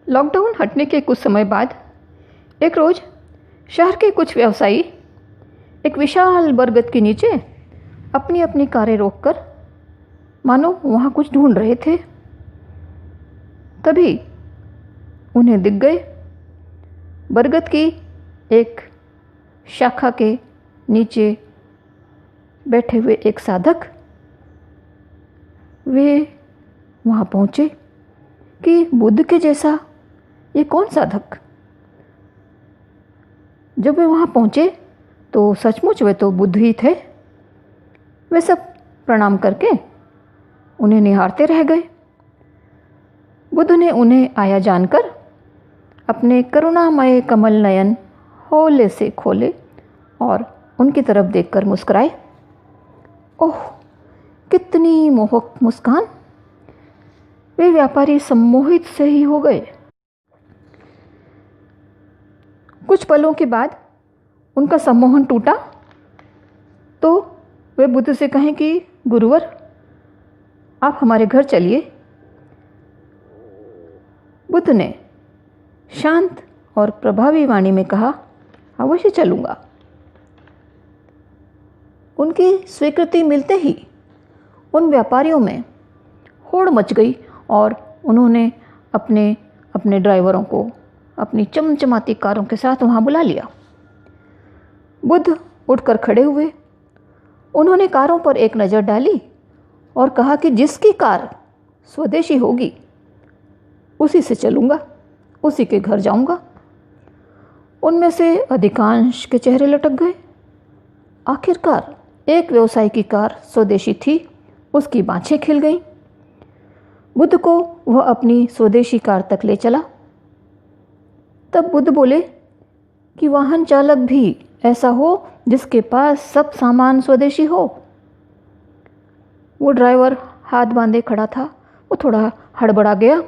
Lockdown हटने के कुछ समय बाद एक रोज़ शहर के कुछ व्यवसायी एक विशाल बरगद के नीचे अपनी अपनी कारें रोककर मानो वहाँ कुछ ढूंढ रहे थे। तभी उन्हें दिख गए बरगद की एक शाखा के नीचे बैठे हुए एक साधक। वे वहाँ पहुँचे कि बुद्ध के जैसा ये कौन साधक। जब वे वहाँ पहुँचे तो सचमुच वे तो बुद्ध ही थे। वे सब प्रणाम करके उन्हें निहारते रह गए। बुद्ध ने उन्हें आया जानकर अपने करुणामय कमल नयन हौले से खोले और उनकी तरफ देखकर मुस्कुराए। ओह, कितनी मोहक मुस्कान! वे व्यापारी सम्मोहित से ही हो गए। कुछ पलों के बाद उनका सम्मोहन टूटा तो वे बुद्ध से कहें कि गुरुवर, आप हमारे घर चलिए। बुद्ध ने शांत और प्रभावी वाणी में कहा, अवश्य चलूँगा। उनकी स्वीकृति मिलते ही उन व्यापारियों में होड़ मच गई और उन्होंने अपने अपने ड्राइवरों को अपनी चमचमाती कारों के साथ वहाँ बुला लिया। बुद्ध उठकर खड़े हुए। उन्होंने कारों पर एक नज़र डाली और कहा कि जिसकी कार स्वदेशी होगी उसी से चलूँगा, उसी के घर जाऊँगा। उनमें से अधिकांश के चेहरे लटक गए। आखिरकार एक व्यवसायी की कार स्वदेशी थी, उसकी बाँछें खिल गईं। बुद्ध को वह अपनी स्वदेशी कार तक ले चला। तब बुद्ध बोले कि वाहन चालक भी ऐसा हो जिसके पास सब सामान स्वदेशी हो। वो ड्राइवर हाथ बांधे खड़ा था। वो थोड़ा हड़बड़ा गया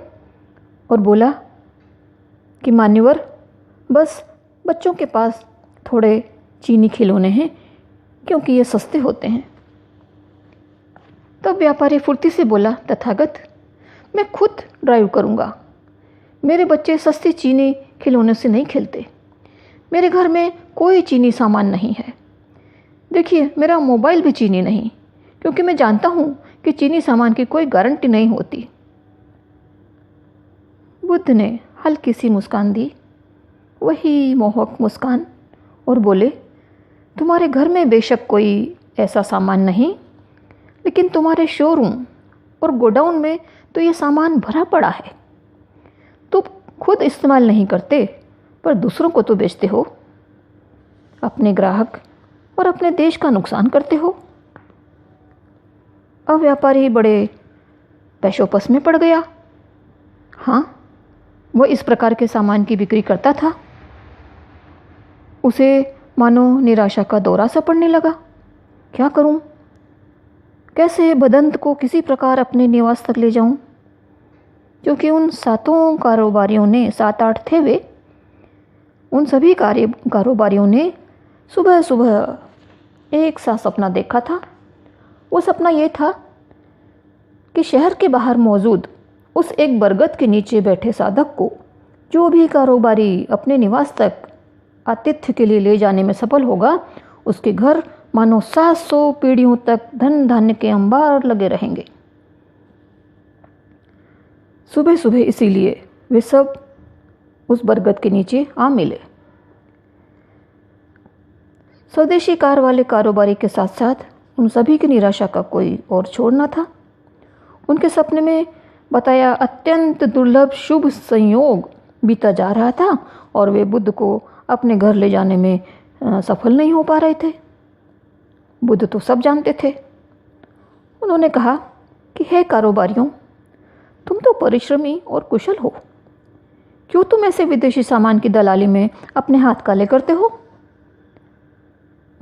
और बोला कि मान्यवर, बस बच्चों के पास थोड़े चीनी खिलौने हैं क्योंकि ये सस्ते होते हैं। तब व्यापारी फुर्ती से बोला, तथागत, मैं खुद ड्राइव करूँगा। मेरे बच्चे सस्ती चीनी खिलौने से नहीं खेलते। मेरे घर में कोई चीनी सामान नहीं है। देखिए, मेरा मोबाइल भी चीनी नहीं, क्योंकि मैं जानता हूँ कि चीनी सामान की कोई गारंटी नहीं होती। बुद्ध ने हल्की सी मुस्कान दी, वही मोहक मुस्कान, और बोले, तुम्हारे घर में बेशक कोई ऐसा सामान नहीं, लेकिन तुम्हारे शोरूम और गोडाउन में तो ये सामान भरा पड़ा है। तुम खुद इस्तेमाल नहीं करते पर दूसरों को तो बेचते हो। अपने ग्राहक और अपने देश का नुकसान करते हो। अब व्यापारी बड़े पैशोपस में पड़ गया। हाँ, वह इस प्रकार के सामान की बिक्री करता था। उसे मानो निराशा का दौरा सा पड़ने लगा। क्या करूं? कैसे बदंत को किसी प्रकार अपने निवास तक ले जाऊं? क्योंकि उन सातों कारोबारियों ने, 7-8 थे वे, उन सभी कारोबारियों ने सुबह सुबह एक सा सपना देखा था। वो सपना ये था कि शहर के बाहर मौजूद उस एक बरगद के नीचे बैठे साधक को जो भी कारोबारी अपने निवास तक आतिथ्य के लिए ले जाने में सफल होगा, उसके घर मानो 700 पीढ़ियों तक धन धान्य के अंबार लगे रहेंगे। सुबह सुबह इसीलिए वे सब उस बरगद के नीचे आ मिले। स्वदेशी कार वाले कारोबारी के साथ साथ उन सभी की निराशा का कोई और छोर न था। उनके सपने में बताया अत्यंत दुर्लभ शुभ संयोग बीता जा रहा था और वे बुद्ध को अपने घर ले जाने में सफल नहीं हो पा रहे थे। बुद्ध तो सब जानते थे। उन्होंने कहा कि हे कारोबारियों, तुम तो परिश्रमी और कुशल हो। क्यों तुम ऐसे विदेशी सामान की दलाली में अपने हाथ काले करते हो?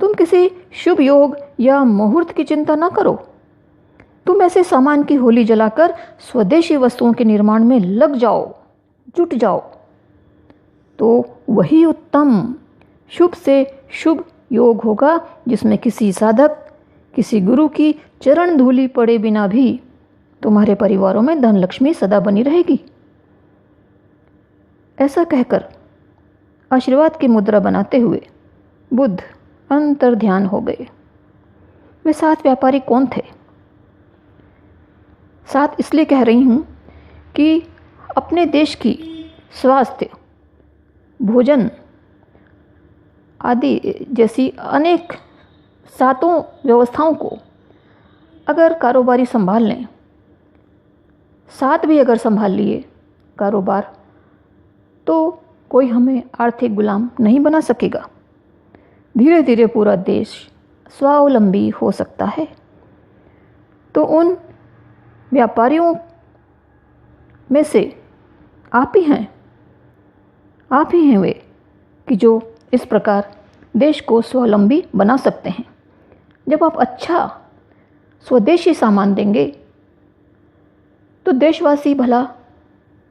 तुम किसी शुभ योग या मुहूर्त की चिंता न करो। तुम ऐसे सामान की होली जलाकर स्वदेशी वस्तुओं के निर्माण में लग जाओ, जुट जाओ, तो वही उत्तम शुभ से शुभ योग होगा जिसमें किसी साधक, किसी गुरु की चरण धूलि पड़े बिना भी तुम्हारे परिवारों में धन लक्ष्मी सदा बनी रहेगी। ऐसा कहकर आशीर्वाद की मुद्रा बनाते हुए बुद्ध अंतर ध्यान हो गए। वे 7 व्यापारी कौन थे? 7 इसलिए कह रही हूँ कि अपने देश की स्वास्थ्य, भोजन आदि जैसी अनेक 7 व्यवस्थाओं को अगर कारोबारी संभाल लें, 7 भी अगर संभाल लिए कारोबार, तो कोई हमें आर्थिक गुलाम नहीं बना सकेगा। धीरे धीरे पूरा देश स्वावलंबी हो सकता है। तो उन व्यापारियों में से आप ही हैं वे कि जो इस प्रकार देश को स्वावलंबी बना सकते हैं। जब आप अच्छा स्वदेशी सामान देंगे तो देशवासी भला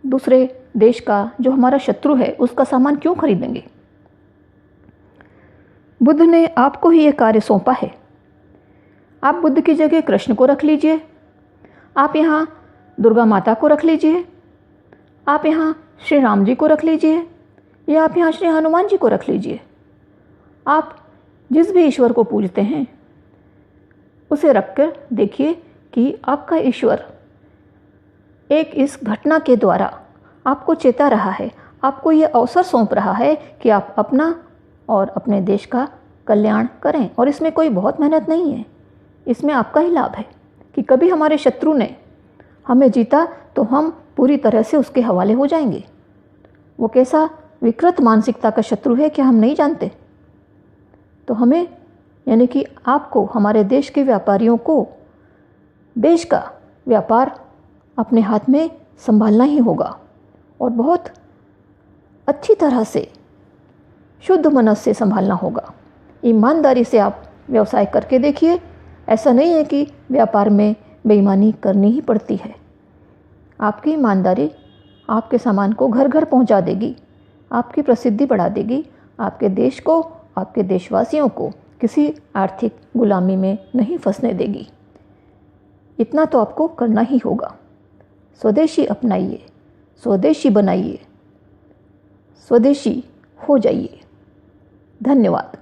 दूसरे देश का जो हमारा शत्रु है उसका सामान क्यों खरीदेंगे? बुद्ध ने आपको ही ये कार्य सौंपा है। आप बुद्ध की जगह कृष्ण को रख लीजिए, आप यहाँ दुर्गा माता को रख लीजिए, आप यहाँ श्री राम जी को रख लीजिए, या आप यहाँ श्री हनुमान जी को रख लीजिए। आप जिस भी ईश्वर को पूजते हैं उसे रखकर देखिए कि आपका ईश्वर एक इस घटना के द्वारा आपको चेता रहा है, आपको ये अवसर सौंप रहा है कि आप अपना और अपने देश का कल्याण करें। और इसमें कोई बहुत मेहनत नहीं है, इसमें आपका ही लाभ है कि कभी हमारे शत्रु ने हमें जीता तो हम पूरी तरह से उसके हवाले हो जाएंगे। वो कैसा विकृत मानसिकता का शत्रु है क्या हम नहीं जानते? तो हमें यानी कि आपको, हमारे देश के व्यापारियों को देश का व्यापार अपने हाथ में संभालना ही होगा और बहुत अच्छी तरह से शुद्ध मन से संभालना होगा। ईमानदारी से आप व्यवसाय करके देखिए। ऐसा नहीं है कि व्यापार में बेईमानी करनी ही पड़ती है। आपकी ईमानदारी आपके सामान को घर घर पहुंचा देगी, आपकी प्रसिद्धि बढ़ा देगी, आपके देश को, आपके देशवासियों को किसी आर्थिक गुलामी में नहीं फंसने देगी। इतना तो आपको करना ही होगा। स्वदेशी अपनाइए, स्वदेशी बनाइए, स्वदेशी हो जाइए। धन्यवाद।